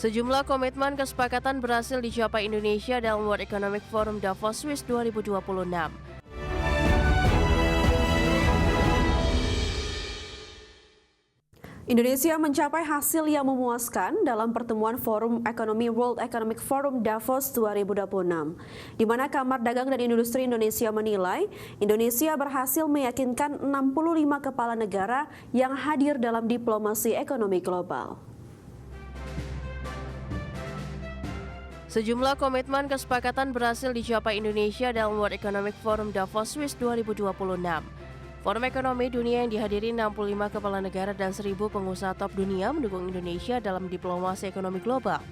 Sejumlah komitmen kesepakatan berhasil dicapai Indonesia dalam World Economic Forum Davos Swiss 2026. Indonesia mencapai hasil yang memuaskan dalam pertemuan Forum Ekonomi World Economic Forum Davos 2026, di mana Kamar Dagang dan Industri Indonesia menilai Indonesia berhasil meyakinkan 65 kepala negara yang hadir dalam diplomasi ekonomi global. Sejumlah komitmen kesepakatan berhasil dicapai Indonesia dalam World Economic Forum Davos Swiss 2026. Forum ekonomi dunia yang dihadiri 65 kepala negara dan 1.000 pengusaha top dunia mendukung Indonesia dalam diplomasi ekonomi global.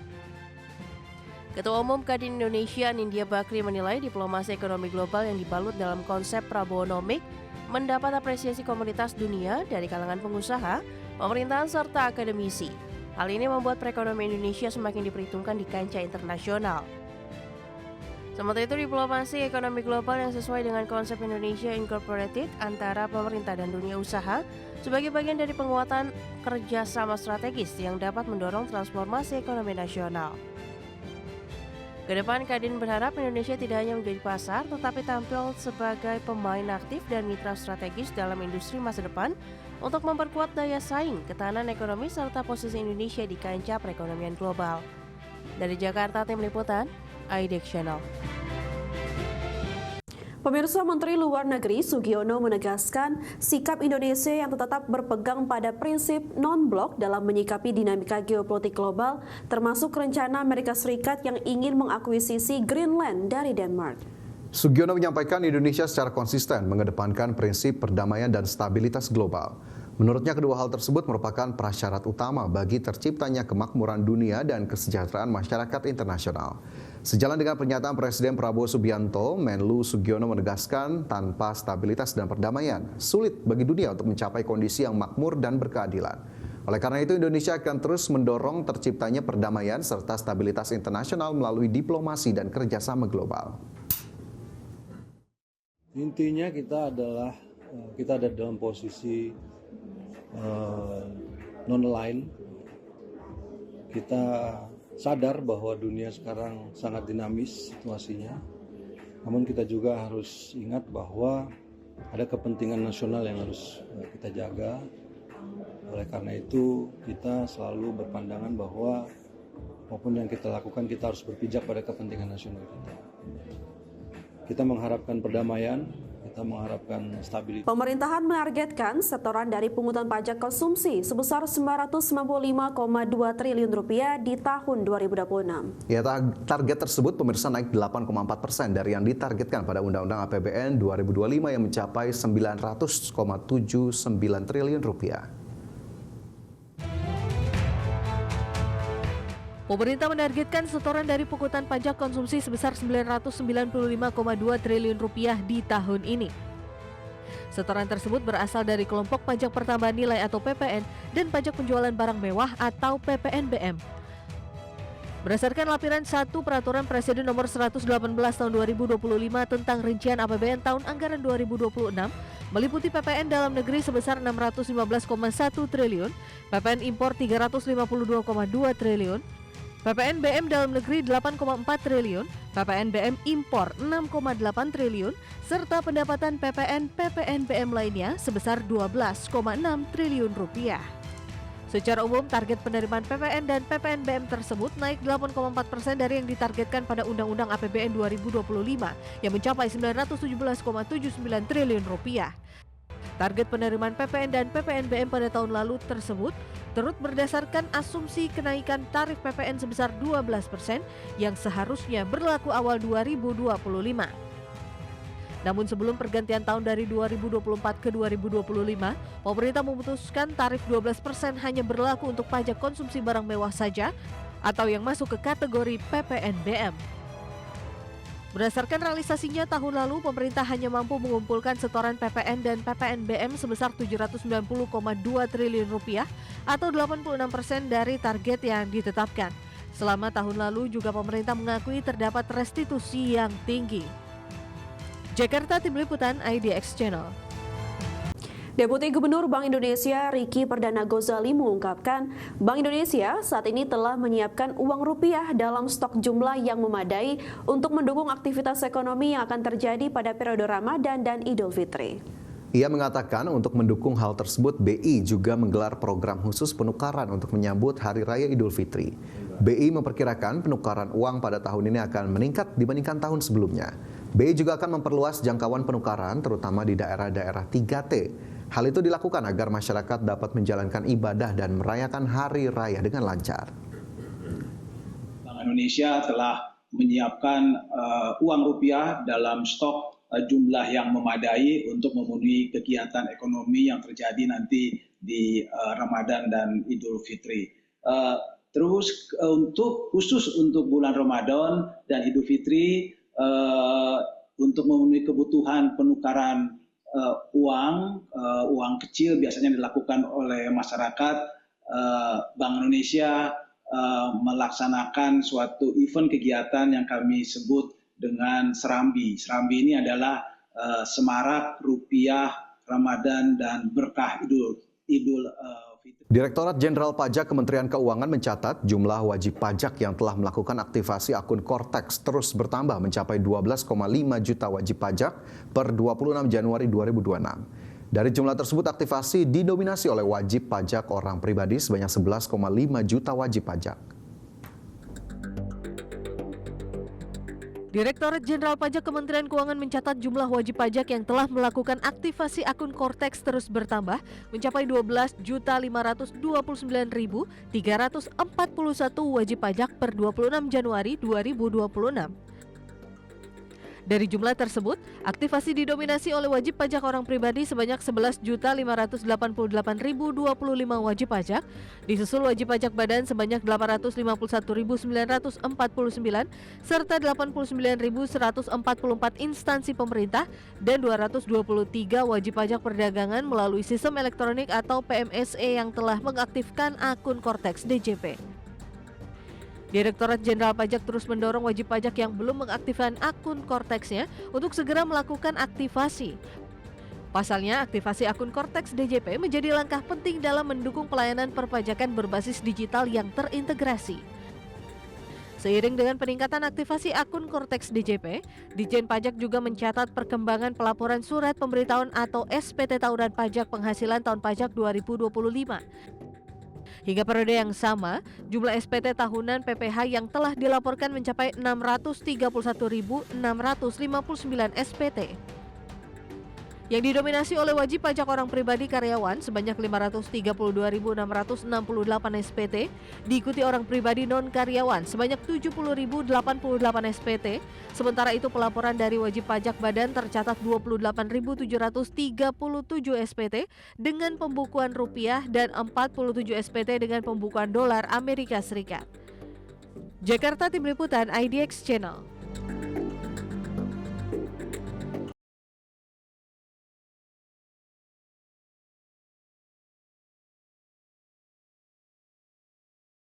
Ketua Umum Kadin Indonesia Nindya Bakri menilai diplomasi ekonomi global yang dibalut dalam konsep Prabowonomik mendapat apresiasi komunitas dunia dari kalangan pengusaha, pemerintahan serta akademisi. Hal ini membuat perekonomian Indonesia semakin diperhitungkan di kancah internasional. Sementara itu, diplomasi ekonomi global yang sesuai dengan konsep Indonesia Incorporated antara pemerintah dan dunia usaha sebagai bagian dari penguatan kerjasama strategis yang dapat mendorong transformasi ekonomi nasional. Kedepan, Kadin berharap Indonesia tidak hanya menjadi pasar, tetapi tampil sebagai pemain aktif dan mitra strategis dalam industri masa depan untuk memperkuat daya saing, ketahanan ekonomi, serta posisi Indonesia di kancah perekonomian global. Dari Jakarta, Tim Liputan, IDX Channel. Pemirsa, Menteri Luar Negeri Sugiono menegaskan sikap Indonesia yang tetap berpegang pada prinsip non-blok dalam menyikapi dinamika geopolitik global, termasuk rencana Amerika Serikat yang ingin mengakuisisi Greenland dari Denmark. Sugiono menyampaikan Indonesia secara konsisten mengedepankan prinsip perdamaian dan stabilitas global. Menurutnya, kedua hal tersebut merupakan prasyarat utama bagi terciptanya kemakmuran dunia dan kesejahteraan masyarakat internasional. Sejalan dengan pernyataan Presiden Prabowo Subianto, Menlu Sugiono menegaskan tanpa stabilitas dan perdamaian, sulit bagi dunia untuk mencapai kondisi yang makmur dan berkeadilan. Oleh karena itu, Indonesia akan terus mendorong terciptanya perdamaian serta stabilitas internasional melalui diplomasi dan kerjasama global. Intinya kita ada dalam posisi non-aligned. Kita sadar bahwa dunia sekarang sangat dinamis situasinya. Namun kita juga harus ingat bahwa ada kepentingan nasional yang harus kita jaga. Oleh karena itu kita selalu berpandangan bahwa apapun yang kita lakukan kita harus berpijak pada kepentingan nasional kita. Kita mengharapkan perdamaian, kita mengharapkan stabilitas. Pemerintahan menargetkan setoran dari pungutan pajak konsumsi sebesar 995,2 triliun rupiah di tahun 2026. Ya, target tersebut pemirsa naik 8,4% dari yang ditargetkan pada Undang-Undang APBN 2025 yang mencapai 900,79 triliun rupiah. Pemerintah menargetkan setoran dari pungutan pajak konsumsi sebesar 995,2 triliun rupiah di tahun ini. Setoran tersebut berasal dari kelompok pajak pertambahan nilai atau PPN dan pajak penjualan barang mewah atau PPNBM. Berdasarkan lampiran 1 Peraturan Presiden Nomor 118 Tahun 2025 tentang rincian APBN tahun anggaran 2026, meliputi PPN dalam negeri sebesar 615,1 triliun, PPN impor 352,2 triliun, PPN BM dalam negeri 8,4 triliun, PPN BM impor 6,8 triliun, serta pendapatan PPN BM lainnya sebesar 12,6 triliun rupiah. Secara umum, target penerimaan PPN dan PPN BM tersebut naik 8,4% dari yang ditargetkan pada Undang-Undang APBN 2025 yang mencapai 917,79 triliun rupiah. Target penerimaan PPN dan PPNBM pada tahun lalu tersebut turut berdasarkan asumsi kenaikan tarif PPN sebesar 12% yang seharusnya berlaku awal 2025. Namun sebelum pergantian tahun dari 2024 ke 2025, pemerintah memutuskan tarif 12% hanya berlaku untuk pajak konsumsi barang mewah saja atau yang masuk ke kategori PPNBM. Berdasarkan realisasinya tahun lalu, pemerintah hanya mampu mengumpulkan setoran PPN dan PPNBM sebesar 790,2 triliun rupiah atau 86% dari target yang ditetapkan. Selama tahun lalu juga pemerintah mengakui terdapat restitusi yang tinggi. Jakarta, Tim Liputan IDX Channel. Deputi Gubernur Bank Indonesia Ricky Perdana Gozali mengungkapkan, Bank Indonesia saat ini telah menyiapkan uang rupiah dalam stok jumlah yang memadai untuk mendukung aktivitas ekonomi yang akan terjadi pada periode Ramadan dan Idul Fitri. Ia mengatakan untuk mendukung hal tersebut, BI juga menggelar program khusus penukaran untuk menyambut Hari Raya Idul Fitri. BI memperkirakan penukaran uang pada tahun ini akan meningkat dibandingkan tahun sebelumnya. BI juga akan memperluas jangkauan penukaran terutama di daerah-daerah 3T. Hal itu dilakukan agar masyarakat dapat menjalankan ibadah dan merayakan Hari Raya dengan lancar. Bank Indonesia telah menyiapkan uang rupiah dalam stok jumlah yang memadai untuk memenuhi kegiatan ekonomi yang terjadi nanti di Ramadan dan Idul Fitri. Terus khusus untuk bulan Ramadan dan Idul Fitri untuk memenuhi kebutuhan penukaran uang kecil biasanya dilakukan oleh masyarakat, Bank Indonesia melaksanakan suatu event kegiatan yang kami sebut dengan Serambi. Serambi ini adalah semarak rupiah Ramadan dan berkah Idul Fitri. Direktorat Jenderal Pajak Kementerian Keuangan mencatat jumlah wajib pajak yang telah melakukan aktivasi akun Cortex terus bertambah mencapai 12,5 juta wajib pajak per 26 Januari 2026. Dari jumlah tersebut, aktivasi didominasi oleh wajib pajak orang pribadi sebanyak 11,5 juta wajib pajak. Direktorat Jenderal Pajak Kementerian Keuangan mencatat jumlah wajib pajak yang telah melakukan aktivasi akun Cortex terus bertambah mencapai 12.529.341 wajib pajak per 26 Januari 2026. Dari jumlah tersebut, aktivasi didominasi oleh wajib pajak orang pribadi sebanyak 11.588.025 wajib pajak, disusul wajib pajak badan sebanyak 851.949 serta 89.144 instansi pemerintah dan 223 wajib pajak perdagangan melalui sistem elektronik atau PMSE yang telah mengaktifkan akun Cortex DJP. Direktorat Jenderal Pajak terus mendorong wajib pajak yang belum mengaktifkan akun Cortex-nya untuk segera melakukan aktivasi. Pasalnya, aktivasi akun Cortex DJP menjadi langkah penting dalam mendukung pelayanan perpajakan berbasis digital yang terintegrasi. Seiring dengan peningkatan aktivasi akun Cortex DJP, Ditjen Pajak juga mencatat perkembangan pelaporan surat pemberitahuan atau SPT tahunan pajak penghasilan tahun pajak 2025. Hingga periode yang sama, jumlah SPT tahunan PPh yang telah dilaporkan mencapai 631.659 SPT. Yang didominasi oleh wajib pajak orang pribadi karyawan sebanyak 532.668 SPT, diikuti orang pribadi non-karyawan sebanyak 70.088 SPT, sementara itu pelaporan dari wajib pajak badan tercatat 28.737 SPT dengan pembukuan rupiah dan 47 SPT dengan pembukuan dolar Amerika Serikat. Jakarta, Tim Liputan IDX Channel.